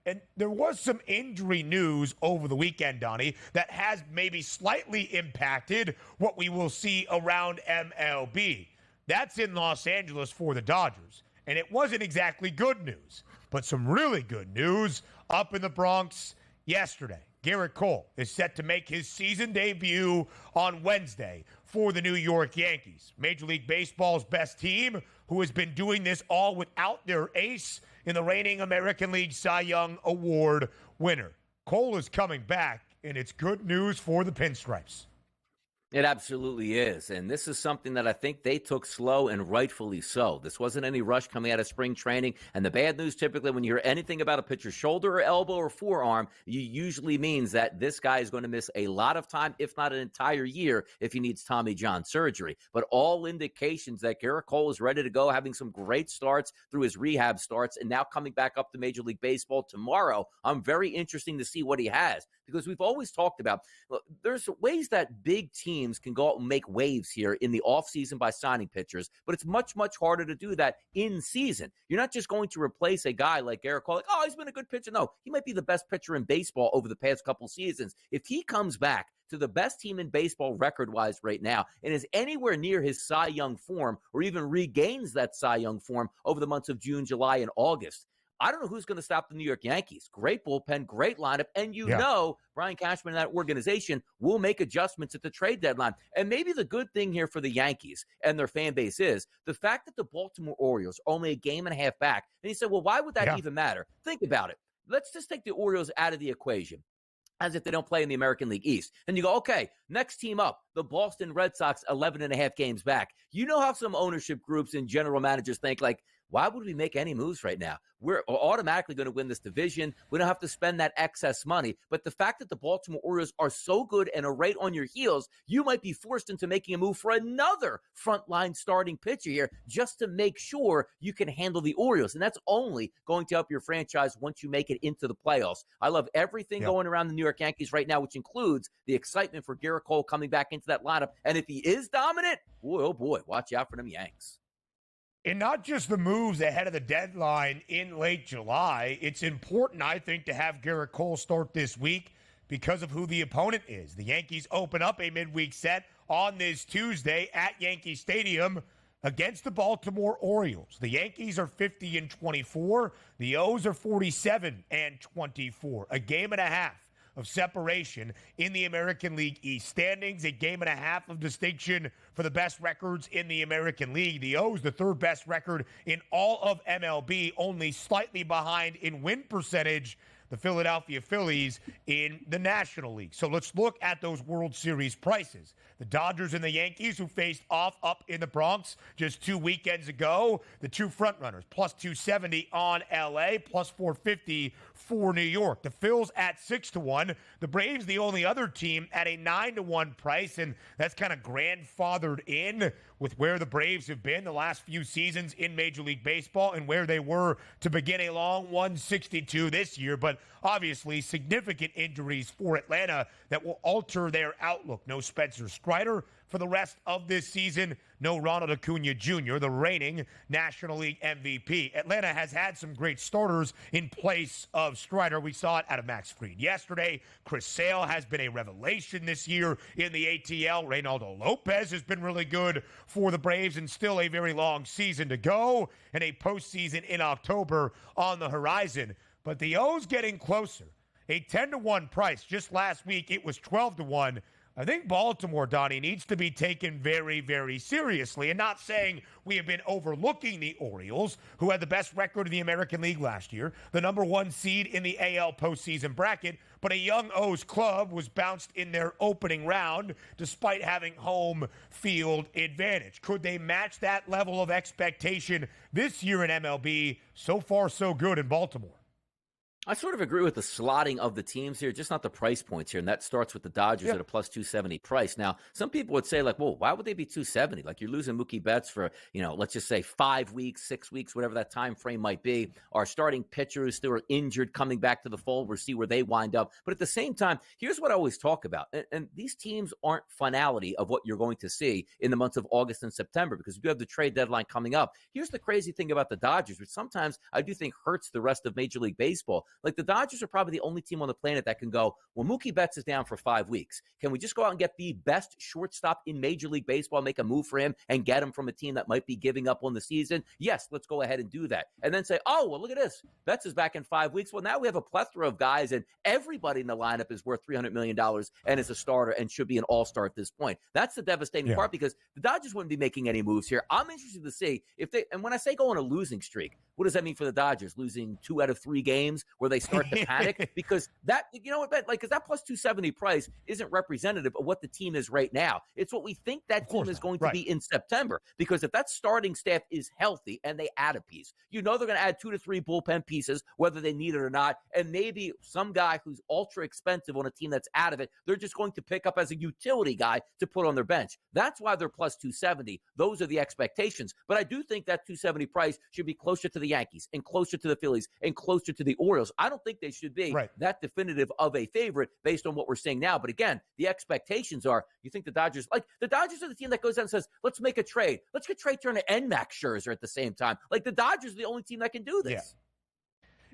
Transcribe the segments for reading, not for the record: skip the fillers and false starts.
And there was some injury news over the weekend, Donnie, that has maybe slightly impacted what we will see around MLB. That's in Los Angeles for the Dodgers. And it wasn't exactly good news, but some really good news up in the Bronx yesterday. Gerrit Cole is set to make his season debut on Wednesday for the New York Yankees. Major League Baseball's best team, who has been doing this all without their ace in the reigning American League Cy Young Award winner. Cole is coming back, and it's good news for the Pinstripes. It absolutely is. And this is something that I think they took slow, and rightfully so. This wasn't any rush coming out of spring training. And the bad news, typically, when you hear anything about a pitcher's shoulder or elbow or forearm, it usually means that this guy is going to miss a lot of time, if not an entire year, if he needs Tommy John surgery. But all indications that Gerrit Cole is ready to go, having some great starts through his rehab starts, and now coming back up to Major League Baseball tomorrow. I'm very interested to see what he has, because we've always talked about, look, there's ways that big teams can go out and make waves here in the offseason by signing pitchers, but it's much, much harder to do that in season. You're not just going to replace a guy like Gerrit Cole, like, oh, he's been a good pitcher. No, he might be the best pitcher in baseball over the past couple seasons. If he comes back to the best team in baseball record-wise right now and is anywhere near his Cy Young form, or even regains that Cy Young form over the months of June, July, and August, I don't know who's going to stop the New York Yankees. Great bullpen, great lineup, and you know Brian Cashman and that organization will make adjustments at the trade deadline. And maybe the good thing here for the Yankees and their fan base is the fact that the Baltimore Orioles are only a game and a half back. And he said, well, why would that even matter? Think about it. Let's just take the Orioles out of the equation, as if they don't play in the American League East. And you go, okay, next team up, the Boston Red Sox, 11 and a half games back. You know how some ownership groups and general managers think, like, why would we make any moves right now? We're automatically going to win this division. We don't have to spend that excess money. But the fact that the Baltimore Orioles are so good and are right on your heels, you might be forced into making a move for another frontline starting pitcher here just to make sure you can handle the Orioles. And that's only going to help your franchise once you make it into the playoffs. I love everything going around the New York Yankees right now, which includes the excitement for Gerrit Cole coming back into that lineup. And if he is dominant, boy, oh boy, watch out for them Yanks. And not just the moves ahead of the deadline in late July. It's important, I think, to have Gerrit Cole start this week because of who the opponent is. The Yankees open up a midweek set on this Tuesday at Yankee Stadium against the Baltimore Orioles. The Yankees are 50-24. The O's are 47-24. A game and a half of separation in the American League East standings, a game and a half of distinction for the best records in the American League. The O's, the third best record in all of MLB, only slightly behind in win percentage, the Philadelphia Phillies in the National League. So let's look at those World Series prices. The Dodgers and the Yankees, who faced off up in the Bronx just 2 weekends ago, the two frontrunners, plus 270 on LA, plus 450 for New York. The Phils at 6-1. The Braves, the only other team, at a 9-1 price, and that's kind of grandfathered in with where the Braves have been the last few seasons in Major League Baseball and where they were to begin a long 162 this year. But obviously significant injuries for Atlanta that will alter their outlook. No Spencer Strider for the rest of this season. No Ronald Acuna Jr., the reigning National League MVP. Atlanta has had some great starters in place of Strider. We saw it out of Max Fried yesterday. Chris Sale has been a revelation this year in the ATL. Reynaldo Lopez has been really good for the Braves, and still a very long season to go and a postseason in October on the horizon. But the O's getting closer. A 10-1 price. Just last week, it was 12-1. I think Baltimore, Donnie, needs to be taken very, very seriously. And not saying we have been overlooking the Orioles, who had the best record in the American League last year, the number one seed in the AL postseason bracket, but a young O's club was bounced in their opening round despite having home field advantage. Could they match that level of expectation this year in MLB? So far, so good in Baltimore. I sort of agree with the slotting of the teams here, just not the price points here. And that starts with the Dodgers at a plus 270 price. Now, some people would say, like, well, why would they be 270? Like, you're losing Mookie Betts for, let's just say 5 weeks, 6 weeks, whatever that time frame might be. Our starting pitchers still are injured coming back to the fold. We'll see where they wind up. But at the same time, here's what I always talk about. And these teams aren't finality of what you're going to see in the months of August and September, because we have the trade deadline coming up. Here's the crazy thing about the Dodgers, which sometimes I do think hurts the rest of Major League Baseball. Like, the Dodgers are probably the only team on the planet that can go, well, Mookie Betts is down for 5 weeks. Can we just go out and get the best shortstop in Major League Baseball, make a move for him, and get him from a team that might be giving up on the season? Yes, let's go ahead and do that. And then say, oh, well, look at this. Betts is back in 5 weeks. Well, now we have a plethora of guys, and everybody in the lineup is worth $300 million and is a starter and should be an all-star at this point. That's the devastating part, because the Dodgers wouldn't be making any moves here. I'm interested to see if they, and when I say go on a losing streak, what does that mean for the Dodgers? Losing 2 out of 3 games where they start to panic? Because that, you know what, like, because that plus 270 price isn't representative of what the team is right now. It's what we think that team is going to be in September. Because if that starting staff is healthy and they add a piece, you know they're going to add 2 to 3 bullpen pieces, whether they need it or not. And maybe some guy who's ultra expensive on a team that's out of it, they're just going to pick up as a utility guy to put on their bench. That's why they're plus 270. Those are the expectations. But I do think that 270 price should be closer to the Yankees and closer to the Phillies and closer to the Orioles. I don't think they should be that definitive of a favorite based on what we're seeing now. But again, the expectations are, you think the Dodgers, like, the Dodgers are the team that goes out and says, let's make a trade. Let's get Trey Turner and Max Scherzer at the same time. Like, the Dodgers are the only team that can do this. Yeah.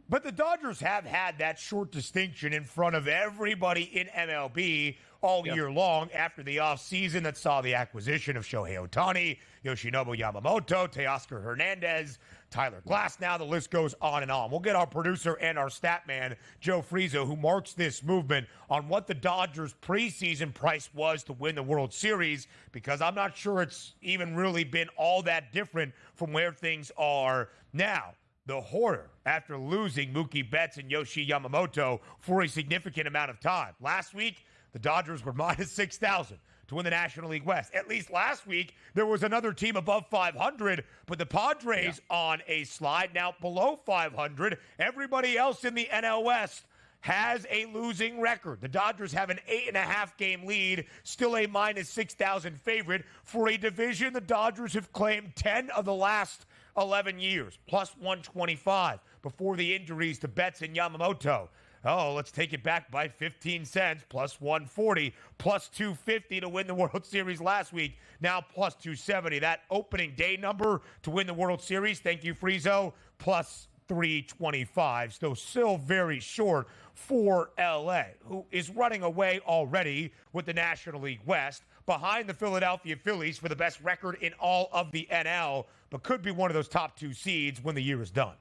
But the Dodgers have had that short distinction in front of everybody in MLB all year long after the offseason that saw the acquisition of Shohei Ohtani, Yoshinobu Yamamoto, Teoscar Hernandez, Tyler Glass. Now the list goes on and on. We'll get our producer and our stat man, Joe Frizo, who marks this movement on what the Dodgers preseason price was to win the World Series, because I'm not sure it's even really been all that different from where things are now. The horror after losing Mookie Betts and Yoshi Yamamoto for a significant amount of time. Last week, the Dodgers were minus 6,000 to win the National League West. At least last week, there was another team above 500, but the Padres on a slide. Now below 500, everybody else in the NL West has a losing record. The Dodgers have an 8.5 game lead, still a minus 6,000 favorite for a division the Dodgers have claimed 10 of the last 11 years, plus 125 before the injuries to Betts and Yamamoto. Oh, let's take it back by 15 cents, plus 140, plus 250 to win the World Series last week. Now plus 270. That opening day number to win the World Series, thank you, Frizo, plus 325. So still very short for LA, who is running away already with the National League West, behind the Philadelphia Phillies for the best record in all of the NL, but could be one of those top 2 seeds when the year is done.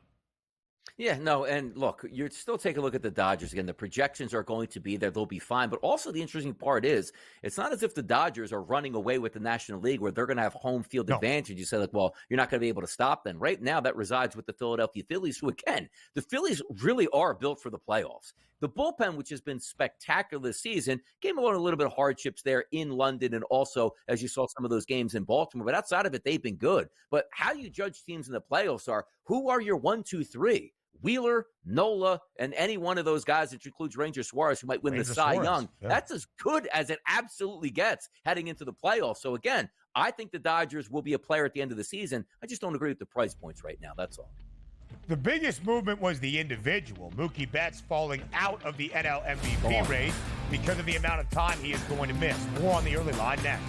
Yeah, no, and look, you're still taking a look at the Dodgers. Again, the projections are going to be there. They'll be fine. But also the interesting part is, it's not as if the Dodgers are running away with the National League where they're going to have home field advantage. You say, like, well, you're not going to be able to stop them. Right now, that resides with the Philadelphia Phillies, who, again, the Phillies really are built for the playoffs. The bullpen, which has been spectacular this season, came along a little bit of hardships there in London, and also, as you saw, some of those games in Baltimore. But outside of it, they've been good. But how you judge teams in the playoffs are, who are your 1, 2, 3? Wheeler, Nola, and any one of those guys, which includes Ranger Suarez, who might win the Cy Young. Yeah. That's as good as it absolutely gets heading into the playoffs. So again, I think the Dodgers will be a player at the end of the season. I just don't agree with the price points right now. That's all. The biggest movement was the individual. Mookie Betts falling out of the NL MVP race because of the amount of time he is going to miss. More on the early line next.